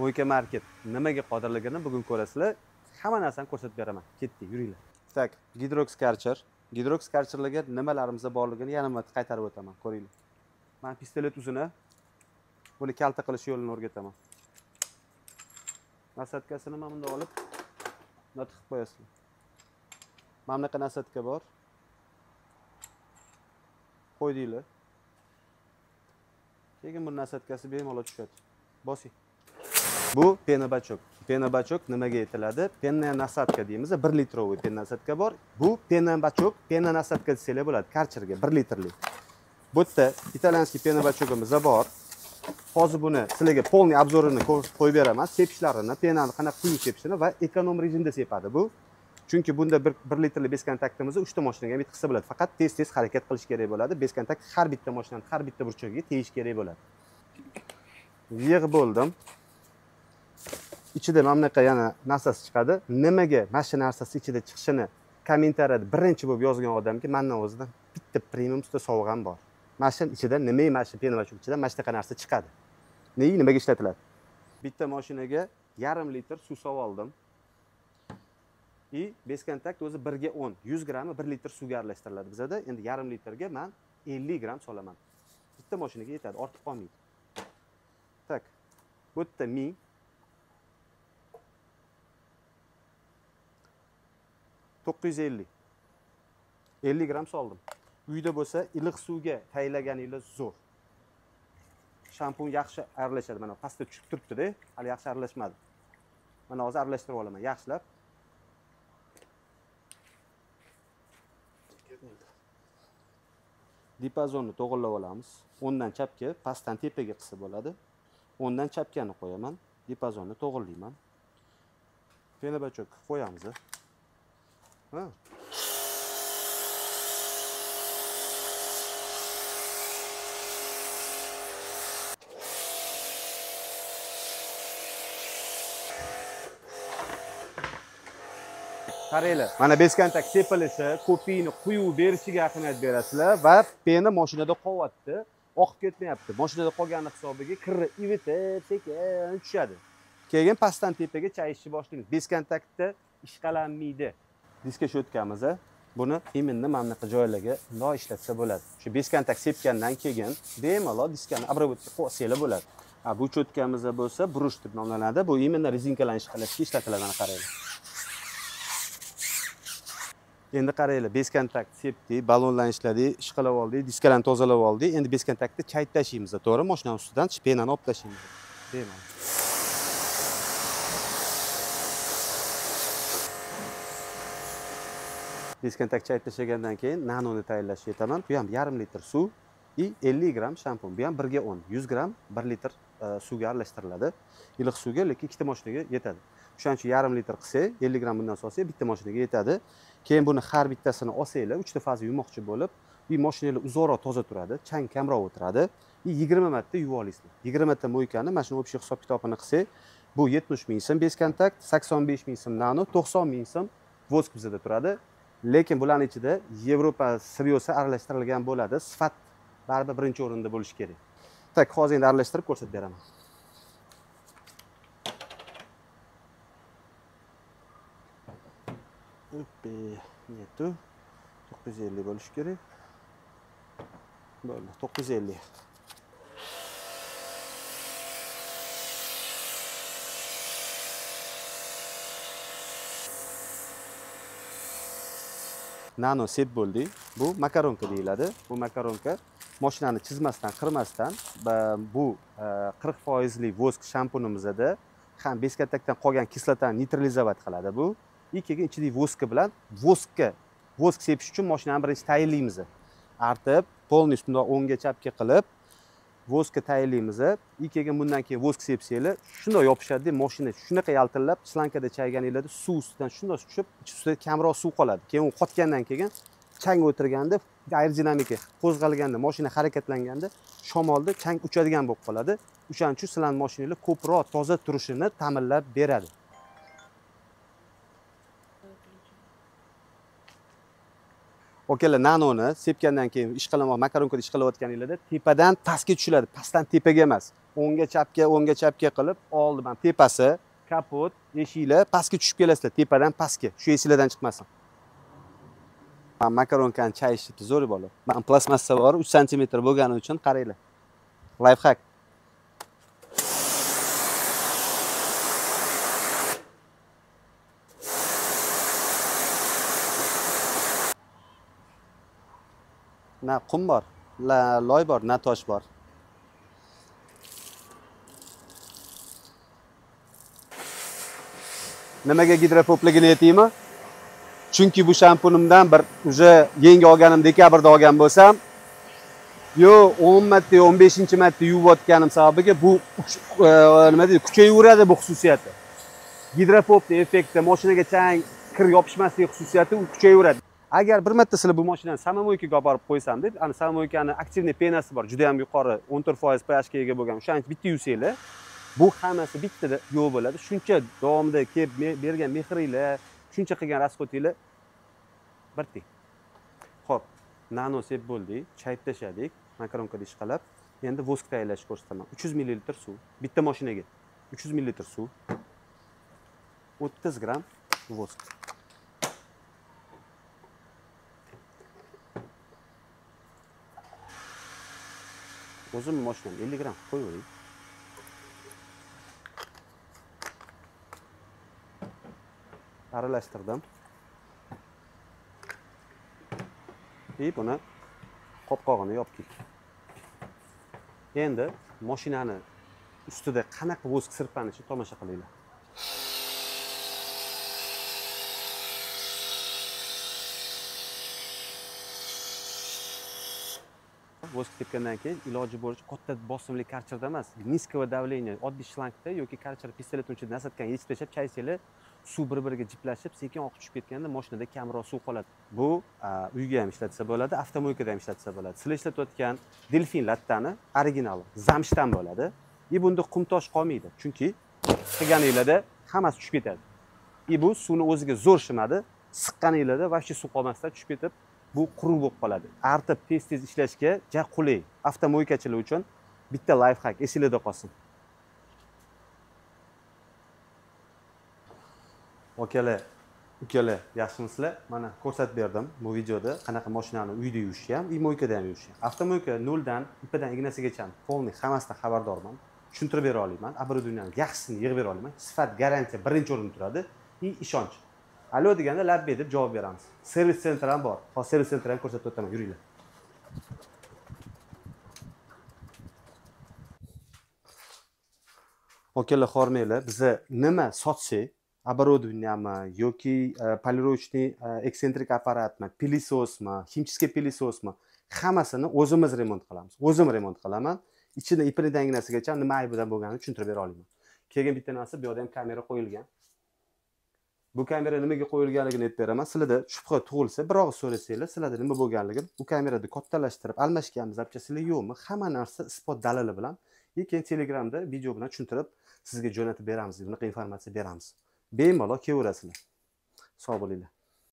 Mo'yka market nimaga qodirligini bugun ko'rasizlar. Hamma narsani ko'rsatib beraman. Ketdik, yuringlar. Tak, Hydrox Karcher. Hydrox Karcherlarga nimalarimiz borligini yana marta qaytarib o'taman, ko'ringlar. Men pistolet uzini buni kalta qilish yo'lini o'rgataman. Nasatkasini mana bunday olib, bunday tiqib qo'yasizlar. Mana bunaqa nasatka bor. Qo'ydinglar. Keyin bu nasatkasi bemalol tushadi. Bosing. Bu pena bachok. Pena bachok nimaga aytiladi? Penna nasatka deymiz. 1 litrovый penna nasatka bor. Bu pena bachok, pena nasatka desanglar bo'ladi. Karcherga 1 litrlik. Bu yerda italyanskiy pena bachogimiz bor. Hozir buni sizlarga полный обзоrini qo'yib beraman. Sepishlarini, penani qanaqa quyib sepishini va ekonom rejimda sepadi bu. Chunki bunda 1 litrli beskontактimizni 3 ta mashinaga ham yetkazsa bo'ladi. Faqat tez harakat qilish kerak bo'ladi. Beskontakt har bitta mashinaning har bitta burchagiga tegish kerak bo'ladi. Yig'ib bo'ldim. Ichida mana bunaqa yana narsasi chiqadi. Nimaga mana shu narsasi ichida chiqishini kommentariyada birinchi bo'lib yozgan odamga mendan o'zidan bitta premium usta sovg'am bor. Mana shu ichida nima mana shu pena bachok ichida mana shunaqa narsa chiqadi. Nimaga ishlatiladi? Bitta mashinaga 1,5 litr suv solib oldim. Beskontakt o'zi 1 ga 10, 100 grammi 1 litr suvga aralashtiriladi bizada. Endi 1,5 litrga men 50 gram solaman. Bitta mashinaga yetadi, ortiq qolmaydi. Tak. Bu yerda 1000 950 50 gram soldim. Uyda bo'lsa iliq suvga tayyorlaganingiz zo'r. Shampun yaxshi aralashadi. Mana pastda tushib turibdi-da, hali yaxshi aralashmadi. Mana hozir aralashtirib olaman, yaxshilab. Diapazonni to'g'irlab olamiz. O'ndan chapga, pastdan tepaga qilsa bo'ladi. O'ndan chapgani qo'yaman, diapazonni to'g'irlayman. Pena bachok qo'yamiz. Ha. Qaranglar, mana beskontakt sepilishi, ko'piyni quyib berishiga ahamiyat berasizlar va pena mashinada qolyapti, oqib ketmayapti. Mashinada qolgani hisobiga kirni ivitib, sekin tushadi. Keyin pastdan tepaga chayishni boshlaymiz. Beskontaktda ishqalanmaydi. Diska sho'tkamiz, buni imminni mana bunaqa joylarga bundoq ishlatsa bo'ladi. Shu beskontakt sepgandan keyin bemalol diskani обработка qilsanglar bo'ladi. Bu cho'tkamiz bo'lsa, brush deb nomlanadi. Bu imminni rezinkalarni ishqalashga ishlatiladi, mana qaranglar. Endi qaranglar, beskontakt sepdik, balonlarni ishladik, ishqalab oldik, diskalarni tozalab oldik. Endi beskontaktni chayib tashlaymiz, to'g'ri? Mashina ustidan penani olib tashlaymiz. Bemalol. Beskontakt chayib tashlagandan keyin nanoni tayyorlashga yetaman. Bu ham 1,5 litr suv va 50 gram shampun. Bu ham 1 ga 10, 100 gram 1 litr suvga aralashtiriladi. Iliq suvga, lekin ikkita mashinaga yetadi. O'shaning uchun 1,5 litr qilsak, 50 gram bundan solsak, bitta mashinaga yetadi. Keyin buni har bittasini olsanglar, 3 ta faza yuvmoqchi bo'lib, bu mashinalar uzoqroq toza turadi, chang kamroq o'tiradi. 20 marta yuvib olasizlar. 20 ta mo'ykani mana shuni o'pish hisob-kitobini qilsak, bu 70 ming so'm beskontakt, 85 ming so'm nano, 90 ming so'm vosk bizada turadi. Lekin bularning ichida Yevropa siryosi aralashtirilgan bo'ladi. Sifat baribir birinchi o'rinda bo'lishi kerak. Tak, hozir endi aralashtirib ko'rsatib beraman. Netu 950 bo'lishi kerak. Bo'ldi, 950. Nano sep bo'ldi. Bu makaronka deyiladi. Bu makaronka mashinani chizmasdan, qirmasdan bu 40% lik vosk shampunimizda ham beskontактdan qolgan kislotani neytralizovat qiladi bu. Keyin ichidagi voski bilan vosk sepish uchun mashinani birinchi tayyorlaymiz. Artib, полностью bundoq o'ngga chapga qilib voskni tayyorlaymiz. Keyin bundan keyin vosk sepsanglar, shunday yopishadi, mashina shunaqa yaltillab, slankada chayganinglarda suv ustidan shunday tushib, ichi ustida kamroq suv qoladi. Keyin u qotgandan keyin chang o'tirganda, aerodinamika qo'zg'alganda, mashina harakatlanganda shamolda chang uchadigan bo'lib qoladi. O'shaning uchun sizlarning mashinanglar ko'proq toza turishini ta'minlab beradi. Okalar, nanoni sepgandan keyin ish qilamoq, makaronkada ish qilayotganinglarda tepadan pastga tushiladi, pastdan tepaga emas. O'ngga chapga qilib oldiman tepasi, kapot, eshiklar pastga tushib kelasizlar, tepadan pastga. Shu esinglardan chiqmasin. Men makaronkani chayishni zo'r bo'ladi. Men plastmassa bor, 3 sm bo'lgani uchun qaranglar. Lifehack. Na qum bor, loy bor, na tosh bor. Nimaga gidropopligini aytaymi? Chunki bu shampunimdan bir uje yangi olganim dekabrda olgan bo'lsam, 10 marta, 15-marta yuvayotganim sababiga bu nima deydi, kuchayaveradi bu xususiyati. Gidropopli effekti, mashinaga chang, kir yopishmasligi xususiyati u kuchayaveradi. Agar bir marta sizlar bu mashinani samomoykaga olib borib qo'ysam deb, ana samomoykani aktivniy penasi bor, juda ham yuqori 14% pH ga ega bo'lgan. O'shaning bitta yuvsanglar, bu hammasi bittada yo'q bo'ladi. Shuncha davomida kelib bergan mehringlar, shuncha qilgan rasxotinglar bir teng. Xo'p, nano sep bo'ldik, chayib tashladik, makaronkada ish qilib, endi vosk tayyorlashni ko'rsataman. 300 ml suv, bitta mashinaga 300 ml suv, 30 gram vosk. O'zim mashinam 50 gram qo'yib qo'ying. Aralashtirdim. Buni qopqog'ini yopdik. Endi mashinani ustida qanaqa vosk sirpanishini tomosha qilinglar. Vosk sepgandan keyin iloji bo'yicha katta bosimli karcherda emas, niskovo давление, oddiy shlankda yoki karcher pistoletni uchun nasatgan yechib tashlab chaysanglar, suv bir-biriga jiplashib, sekin oqib tushib ketganda mashinada kamroq suv qoladi. Bu uyga ham ishlatsa bo'ladi, avtomobilga ham ishlatsa bo'ladi. Sizlar ishlatayotgan delfin lattani originali zamshdan bo'ladi. Bunda qum tosh qolmaydi, chunki qilganinglarda hammasi tushib ketadi. Bu suvni o'ziga zo'r shimadi, siqqaninglarda vaqti suv qolmasdan tushib ketib, bu quruq bo'lib qoladi. Artib tez-tez ishlashga juda qulay. Avtomobilkachilar uchun bitta lifehack esingizda qolsin. Ukalar, yaxshimisizlar? Mana ko'rsatib berdim bu videoda qanaqa mashinani uyda yuvishni ham, mo'ykada ham yuvishni. Avtomobilka noldan ipidan ignasigacha polniy hammasidan xabardorman. Tushuntirib bera olaman. Оборудованияni yaxshisini yig'ib bera olaman. Sifat, garantiya birinchi o'rinda turadi. Ishonch. Alo deganda labbe deb javob beramiz. Servis sentri ham bor. Hozir servis sentrini ham ko'rsatib o'taman, yuringlar. Okalar, xormanglar, biza nima sotsak, оборудованияmi yoki polirochniy eksentrik apparatmi, pilisosmi, химческий pilisosmi, hammasini o'zimiz remont qilamiz. O'zim remont qilaman. Ichida ipini danginasigacha nima aybidan bo'lganini tushuntirib bera olaman. Keyin bitta narsa, bu yerda ham kamera qo'yilgan. Bu kamera nimaga qo'yilganligini aytib beraman. Sizlarda shubha tug'ilsa, bir og'iz so'rasanglar, sizlarda nima bo'lganligini, bu kamerada kattalashtirib almashganmiz, apchasizlar yo'qmi? Hamma narsa isbot dalili bilan keyin Telegramda video bilan tushuntirib sizga jo'natib beramiz, bunaqa informatsiya beramiz. Bemalol kelaverasizlar. Sog' bo'linglar.